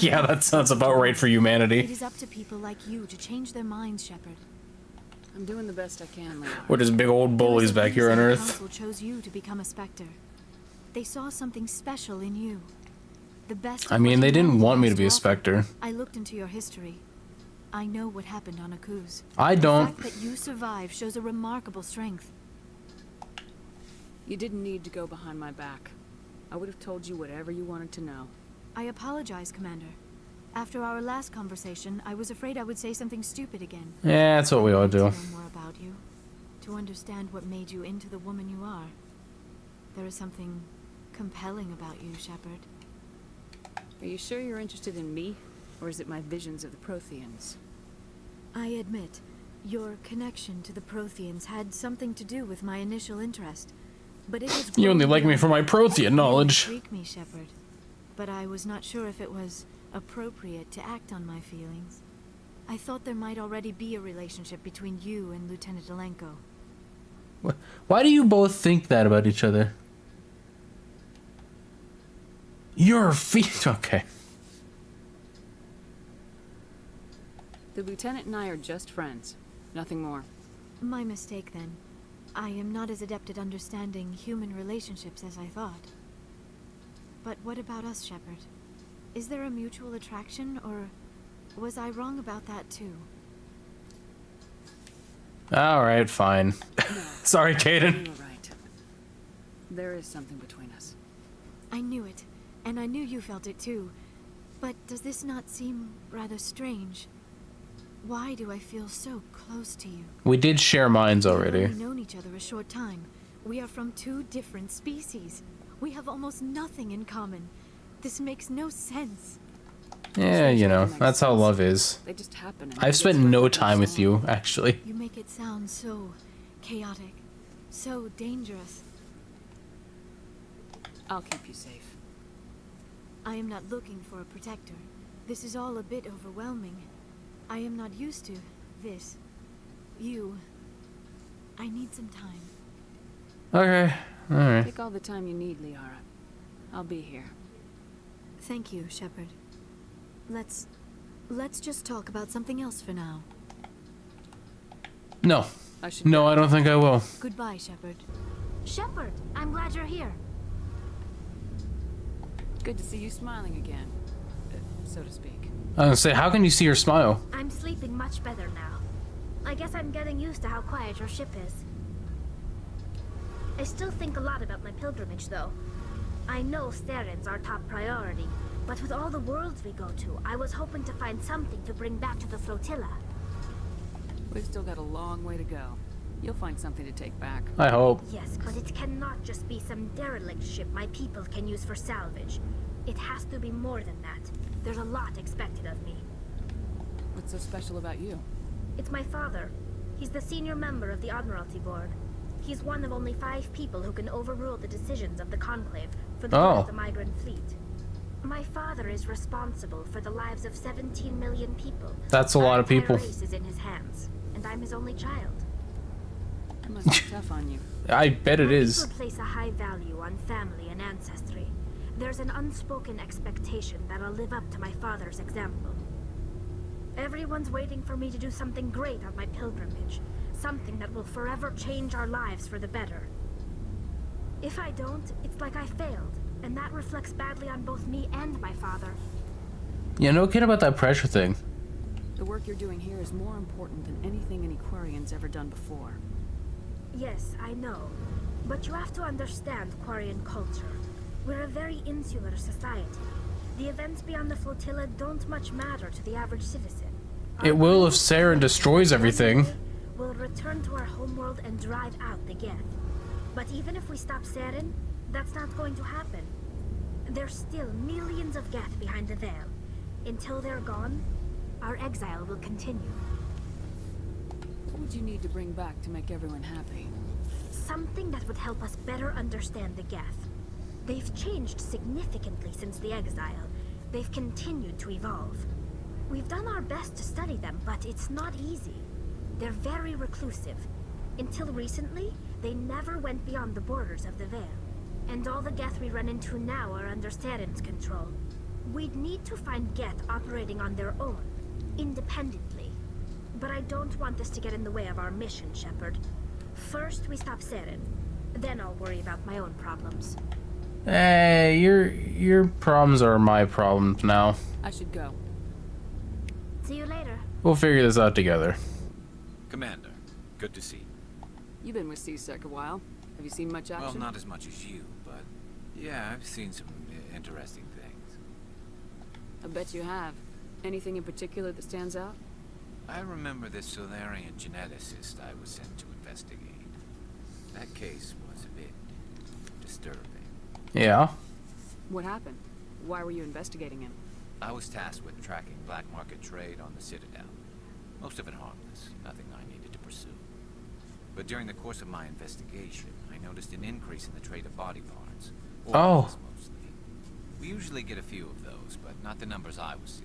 Yeah, that sounds about right for humanity. It is up to people like you to change their minds, Shepard. I'm doing the best I can, Liara. We're just big old bullies back here on Earth. The Council chose you to become a Spectre. They saw something special in you. The best. I mean, they didn't want me to be a Spectre. I looked into your history. I know what happened on Akuz. I don't. The fact that you survived shows a remarkable strength. You didn't need to go behind my back. I would have told you whatever you wanted to know. I apologize, Commander. After our last conversation, I was afraid I would say something stupid again. Yeah, that's what we all do. To know more about you, to understand what made you into the woman you are. There is something compelling about you, Shepard. Are you sure you're interested in me, or is it my visions of the Protheans? I admit, your connection to the Protheans had something to do with my initial interest. But it has You only like me for my Prothean knowledge. Intrigue me, Shepard. But I was not sure if it was appropriate to act on my feelings. I thought there might already be a relationship between you and Lieutenant Alenko. Why do you both think that about each other? Your feet. Okay. The Lieutenant and I are just friends. Nothing more. My mistake, then. I am not as adept at understanding human relationships as I thought. But what about us, Shepard? Is there a mutual attraction, or was I wrong about that too? Alright, fine. No. Sorry, Caden. You were right. There is something between us. I knew it, and I knew you felt it too. But does this not seem rather strange? Why do I feel so close to you? We did share minds already. We've only known each other a short time. We are from two different species. We have almost nothing in common. This makes no sense. Yeah, you know, that's how love is. They just happen. I've spent no time with you, actually. You make it sound so chaotic, so dangerous. I'll keep you safe. I am not looking for a protector. This is all a bit overwhelming. I am not used to this. I need some time. Okay, alright. Take all the time you need, Liara. I'll be here. Thank you, Shepard. Let's just talk about something else for now. No. No, I don't think I will. Goodbye, Shepard. Shepard, I'm glad you're here. Good to see you smiling again, so to speak. I was gonna say, how can you see her smile? I'm sleeping much better now. I guess I'm getting used to how quiet your ship is. I still think a lot about my pilgrimage, though. I know Steren's our top priority, but with all the worlds we go to, I was hoping to find something to bring back to the flotilla. We've still got a long way to go. You'll find something to take back. I hope. Yes, but it cannot just be some derelict ship my people can use for salvage. It has to be more than that. There's a lot expected of me. What's so special about you? It's my father. He's the senior member of the Admiralty Board. He's one of only 5 people who can overrule the decisions of the Conclave for the good of the migrant fleet. My father is responsible for the lives of 17 million people. That's a lot of people. Our race is in his hands, and I'm his only child. That must be tough on you. I bet it is. People place a high value on family and ancestry. There's an unspoken expectation that I'll live up to my father's example. Everyone's waiting for me to do something great on my pilgrimage. Something that will forever change our lives for the better. If I don't, it's like I failed, and that reflects badly on both me and my father. Yeah, no kid about that pressure thing. The work you're doing here is more important than anything an Aquarian's ever done before. Yes, I know. But you have to understand Quarian culture. We're a very insular society. The events beyond the flotilla don't much matter to the average citizen. It will if Saren destroys everything. We'll return to our homeworld and drive out the Geth. But even if we stop Saren, that's not going to happen. There's still millions of Geth behind the veil. Until they're gone, our exile will continue. What would you need to bring back to make everyone happy? Something that would help us better understand the Geth. They've changed significantly since the exile. They've continued to evolve. We've done our best to study them, but it's not easy. They're very reclusive. Until recently, they never went beyond the borders of the Veil. And all the Geth we run into now are under Saren's control. We'd need to find Geth operating on their own, independently. But I don't want this to get in the way of our mission, Shepard. First, we stop Saren. Then I'll worry about my own problems. Hey, your problems are my problems now. I should go. See you later. We'll figure this out together. Commander, good to see you. You've been with CSEC a while. Have you seen much action? Well, not as much as you, but yeah, I've seen some interesting things. I bet you have. Anything in particular that stands out? I remember this Solarian geneticist I was sent to investigate. That case was a bit disturbing. Yeah? What happened? Why were you investigating him? I was tasked with tracking black market trade on the Citadel. Most of it harmless, nothing I needed to pursue. But during the course of my investigation, I noticed an increase in the trade of body parts. Organs, mostly. We usually get a few of those, but not the numbers I was seeing.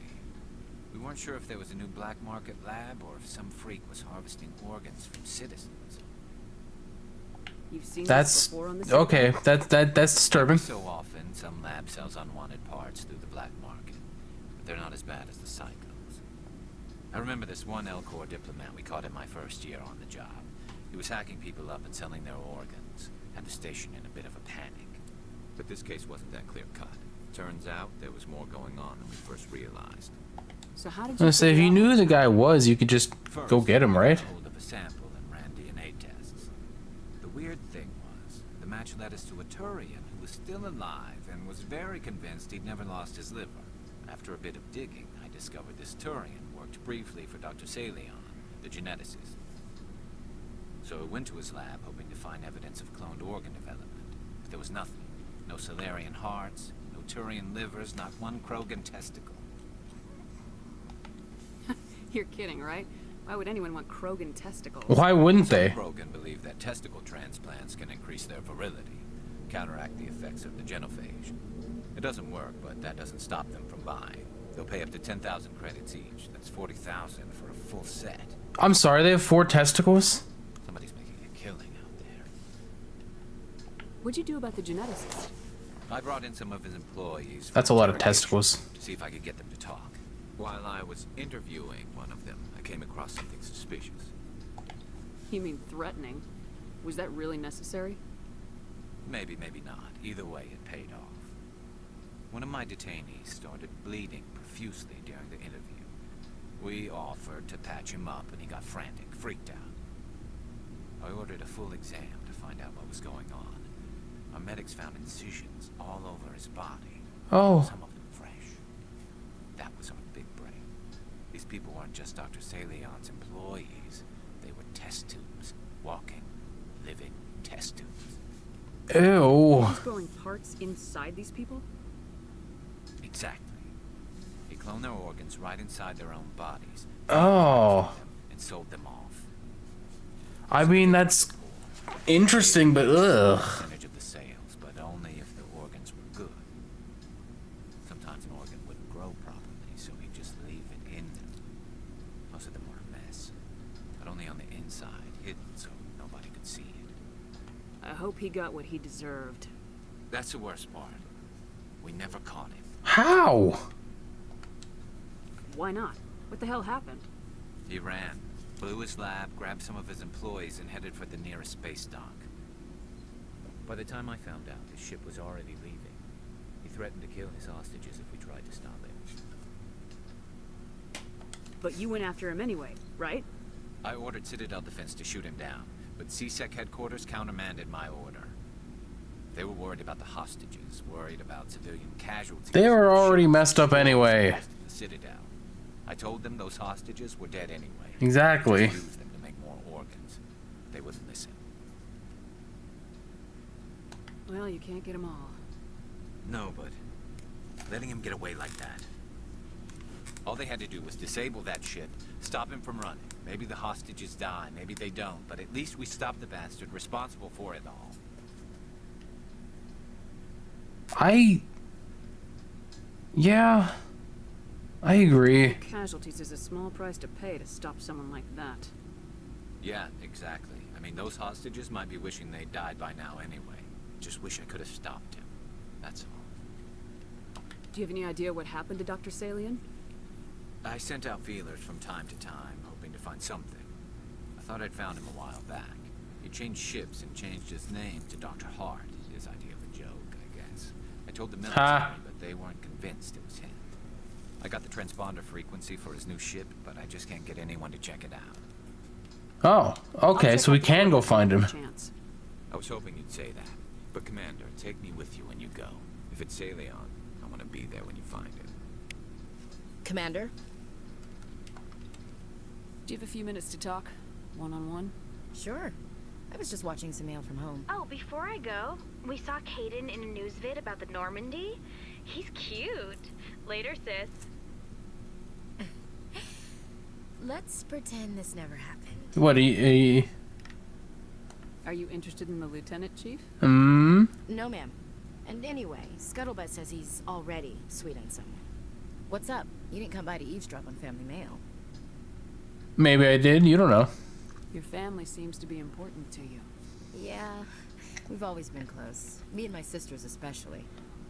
We weren't sure if there was a new black market lab or if some freak was harvesting organs from citizens. You've seen That's this before on the okay. That's disturbing. So often, some lab sells unwanted parts through the black market, but they're not as bad as the cycles. I remember this one Elcor diplomat we caught in my first year on the job. He was hacking people up and selling their organs. Had the station in a bit of a panic. But this case wasn't that clear-cut. Turns out there was more going on than we first realized. So how did I was you gonna say, if you knew who the guy was, you could just go get him, right? Hold of a sample and ran DNA tests. The weird thing was, the match led us to a Turian who was still alive and was very convinced he'd never lost his liver. After a bit of digging, I discovered this Turian worked briefly for Dr. Salion, the geneticist. So I went to his lab hoping to find evidence of cloned organ development. But there was nothing. No Solarian hearts, no Turian livers, not one Krogan testicle. You're kidding, right? Why would anyone want Krogan testicles? Why wouldn't Some they? Krogan believe that testicle transplants can increase their virility, counteract the effects of the genophage. It doesn't work, but that doesn't stop them from buying. They'll pay up to 10,000 credits each. That's 40,000 for a full set. I'm sorry, they have 4 testicles? Somebody's making a killing out there. What'd you do about the geneticist? I brought in some of his employees. That's a lot of testicles. To see if I could get them to talk. While I was interviewing one of them, I came across something suspicious. You mean threatening? Was that really necessary? Maybe, maybe not. Either way, it paid off. One of my detainees started bleeding profusely during the interview. We offered to patch him up, and he got frantic, freaked out. I ordered a full exam to find out what was going on. Our medics found incisions all over his body. Oh. Some of them fresh. That was our big break. These people weren't just Dr. Salion's employees. They were test tubes. Walking, living test tubes. Ew. He's growing parts inside these people? Exactly. He cloned their organs right inside their own bodies. Oh. And sold them off. I mean, that's interesting, but ugh. Percentage of the sales, but only if the organs were good. Sometimes an organ wouldn't grow properly, so he'd just leave it in them. Most of them were a mess, but only on the inside, hidden so nobody could see it. I hope he got what he deserved. That's the worst part. We never caught him. How? Why not? What the hell happened? He ran, blew his lab, grabbed some of his employees, and headed for the nearest space dock. By the time I found out, his ship was already leaving. He threatened to kill his hostages if we tried to stop him. But you went after him anyway, right? I ordered Citadel Defense to shoot him down, but CSEC headquarters countermanded my order. They were worried about the hostages, worried about civilian casualties. They were already messed up anyway. The Citadel. I told them those hostages were dead anyway. Exactly. Just use them to make more organs. They wouldn't listen. Well, you can't get them all. No, but letting him get away like that. All they had to do was disable that ship, stop him from running. Maybe the hostages die, maybe they don't, but at least we stopped the bastard responsible for it all. Yeah, I agree. Casualties is a small price to pay to stop someone like that. Yeah, exactly. I mean, those hostages might be wishing they'd died by now anyway. Just wish I could have stopped him. That's all. Do you have any idea what happened to Dr. Salian? I sent out feelers from time to time, hoping to find something. I thought I'd found him a while back. He changed ships and changed his name to Dr. Hart, his idea of a joke, I guess. I told the military, but they weren't convinced it was him. I got the transponder frequency for his new ship, but I just can't get anyone to check it out. Oh, okay, so we can go find him. I was hoping you'd say that. But Commander, take me with you when you go. If it's Salion, I want to be there when you find him. Commander? Do you have a few minutes to talk? One-on-one? Sure. I was just watching some mail from home. Oh, before I go, we saw Caden in a news vid about the Normandy. He's cute. Later, sis. Let's pretend this never happened. What, Are you interested in the Lieutenant, Chief? No, ma'am. And anyway, Scuttlebutt says he's already sweet on someone. What's up? You didn't come by to eavesdrop on family mail. Maybe I did, you don't know. Your family seems to be important to you. Yeah, we've always been close. Me and my sisters especially.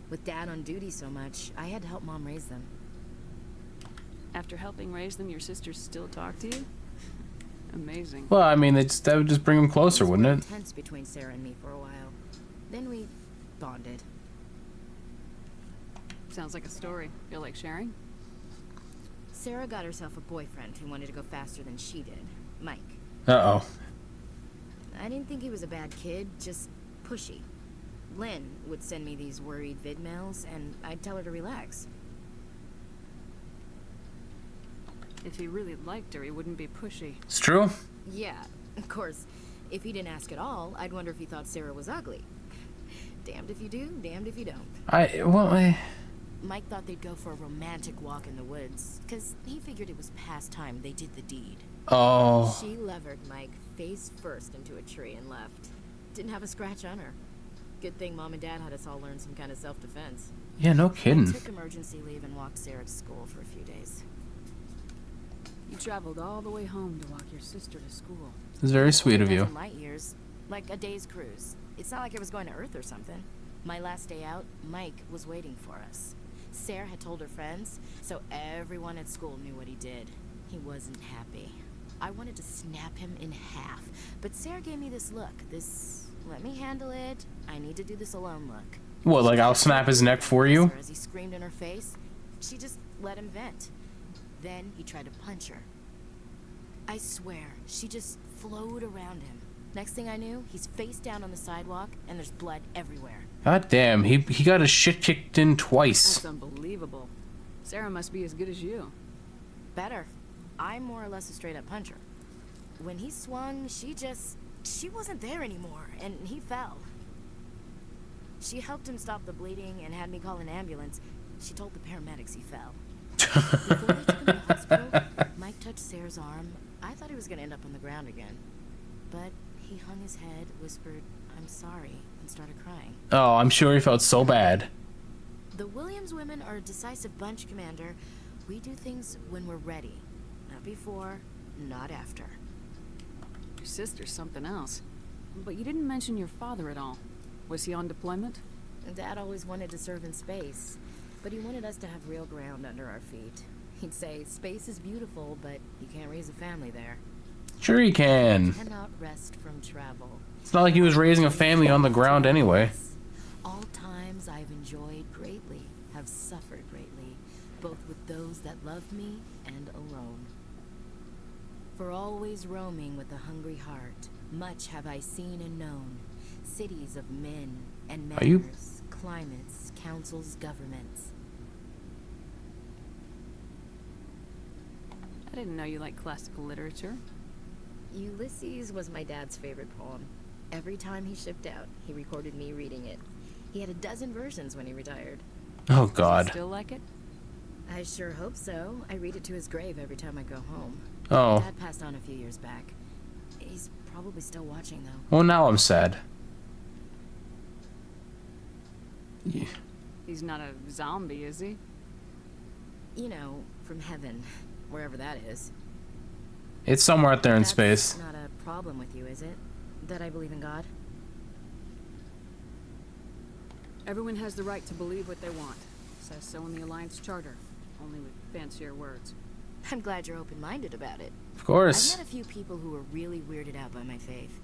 With Dad on duty so much, I had to help Mom raise them. After helping raise them, your sisters still talk to you? Amazing. Well, I mean, that would just bring them closer, wouldn't it? Tense between Sarah and me for a while. Then we bonded. Sounds like a story. Feel like sharing? Sarah got herself a boyfriend who wanted to go faster than she did. Mike. Uh-oh. I didn't think he was a bad kid, just pushy. Lynn would send me these worried vid mails, and I'd tell her to relax. If he really liked her, he wouldn't be pushy. It's true. Yeah, of course. If he didn't ask at all, I'd wonder if he thought Sarah was ugly. Damned if you do, damned if you don't. Mike thought they'd go for a romantic walk in the woods, because he figured it was past time they did the deed. Oh. She levered Mike face first into a tree and left. Didn't have a scratch on her. Good thing Mom and Dad had us all learn some kind of self-defense. Yeah, no kidding. I took emergency leave and walked Sarah to school for a few days. You traveled all the way home to walk your sister to school. It's very sweet of you. Light years, like a day's cruise. It's not like I was going to Earth or something. My last day out, Mike was waiting for us. Sarah had told her friends, so everyone at school knew what he did. He wasn't happy. I wanted to snap him in half, but Sarah gave me this look, this let me handle it, I need to do this alone look. What, like I'll snap his neck for you? As he screamed in her face, she just let him vent. Then he tried to punch her. I swear, she just flowed around him. Next thing I knew, he's face down on the sidewalk, and there's blood everywhere. God damn, he got his shit kicked in twice. That's unbelievable. Sarah must be as good as you. Better. I'm more or less a straight-up puncher. When he swung, she wasn't there anymore, and he fell. She helped him stop the bleeding and had me call an ambulance. She told the paramedics he fell. Before they took him to the hospital, Mike touched Sarah's arm. I thought he was going to end up on the ground again. But he hung his head, whispered, "I'm sorry," and started crying. Oh, I'm sure he felt so bad. The Williams women are a decisive bunch, Commander. We do things when we're ready. Not before, not after. Your sister's something else. But you didn't mention your father at all. Was he on deployment? Dad always wanted to serve in space, but he wanted us to have real ground under our feet. He'd say, space is beautiful, but you can't raise a family there. Sure he can. Cannot rest from travel. It's not like he was raising a family on the ground anyway. All times I've enjoyed greatly, have suffered greatly, both with those that loved me and alone. For always roaming with a hungry heart, much have I seen and known, cities of men, And Are you- manners, climates, councils, governments. I didn't know you liked classical literature. Ulysses was my dad's favorite poem. Every time he shipped out, he recorded me reading it. He had a dozen versions when he retired. Oh, Does he God. still like it? I sure hope so. I read it to his grave every time I go home. Oh. Dad passed on a few years back. He's probably still watching, though. Well, now I'm sad. He's not a zombie, is he? You know, from heaven, wherever that is. It's somewhere out there in That's space. not a problem with you, is it? That I believe in God? Everyone has the right to believe what they want. Says so in the Alliance Charter, only with fancier words. I'm glad you're open-minded about it. Of course. I've met a few people who are really weirded out by my faith.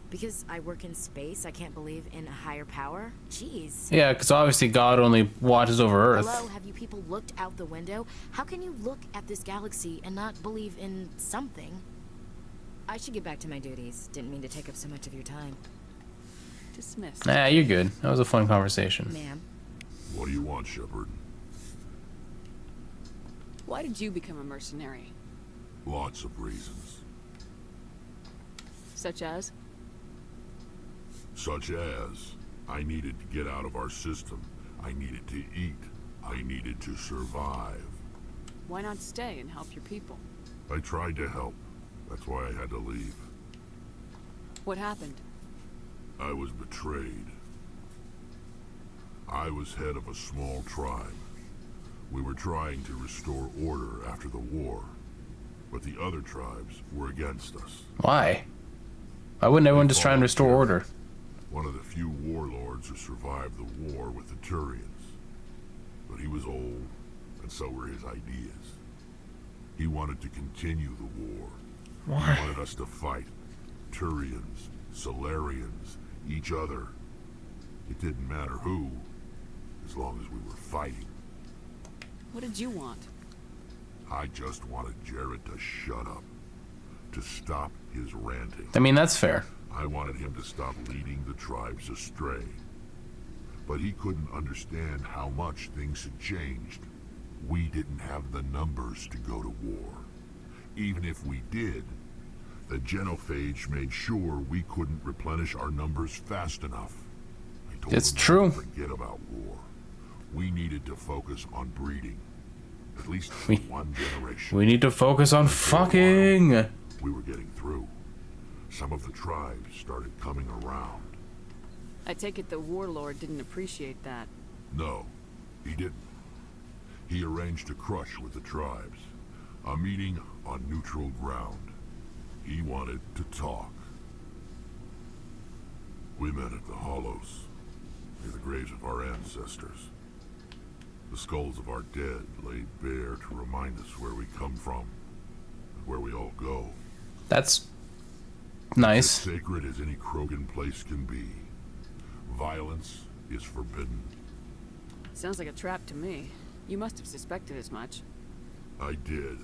Because I work in space, I can't believe in a higher power? Jeez. Yeah, because obviously God only watches over Earth. Hello, have you people looked out the window? How can you look at this galaxy and not believe in something? I should get back to my duties. Didn't mean to take up so much of your time. Dismissed. Nah, you're good. That was a fun conversation. Ma'am. What do you want, Shepard? Why did you become a mercenary? Lots of reasons. Such as? Such as, I needed to get out of our system. I needed to eat. I needed to survive. Why not stay and help your people? I tried to help. That's why I had to leave. What happened? I was betrayed. I was head of a small tribe. We were trying to restore order after the war, but the other tribes were against us. Why? Why wouldn't everyone just try and restore order? One of the few warlords who survived the war with the Turians. But he was old, and so were his ideas. He wanted to continue the war. Why? He wanted us to fight. Turians, Solarians, each other. It didn't matter who, as long as we were fighting. What did you want? I just wanted Jared to shut up. To stop his ranting. I mean, that's fair. I wanted him to stop leading the tribes astray. But he couldn't understand how much things had changed. We didn't have the numbers to go to war. Even if we did, the genophage made sure we couldn't replenish our numbers fast enough. I told It's him true. not to forget about war. We needed to focus on breeding. At least for one generation. We need to focus on fucking. We were getting through. Some of the tribes started coming around. I take it the warlord didn't appreciate that. No, he didn't. He arranged a crush with the tribes. A meeting on neutral ground. He wanted to talk. We met at the Hollows, near the graves of our ancestors. The skulls of our dead laid bare to remind us where we come from, and where we all go. That's nice. As sacred as any Krogan place can be. Violence is forbidden. Sounds like a trap to me. You must have suspected as much. I did.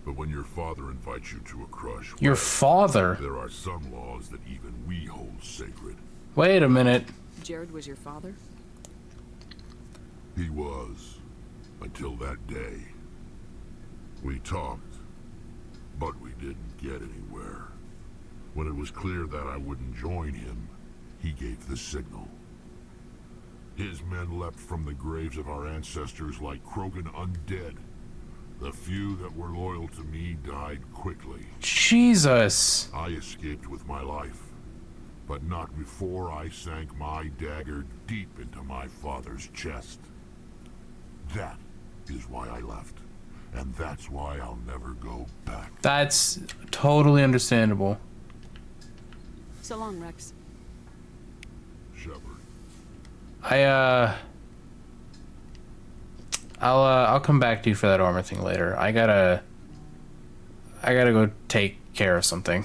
But when your father invites you to a crush... Your father? There are some laws that even we hold sacred. Wait a minute. Jared was your father? He was. Until that day. We talked, but we didn't get anywhere. When it was clear that I wouldn't join him, he gave the signal. His men leapt from the graves of our ancestors like Krogan undead. The few that were loyal to me died quickly. Jesus. I escaped with my life, but not before I sank my dagger deep into my father's chest. That is why I left, and that's why I'll never go back. That's totally understandable. So long, Rex. Shepard. I'll come back to you for that armor thing later. I gotta go take care of something.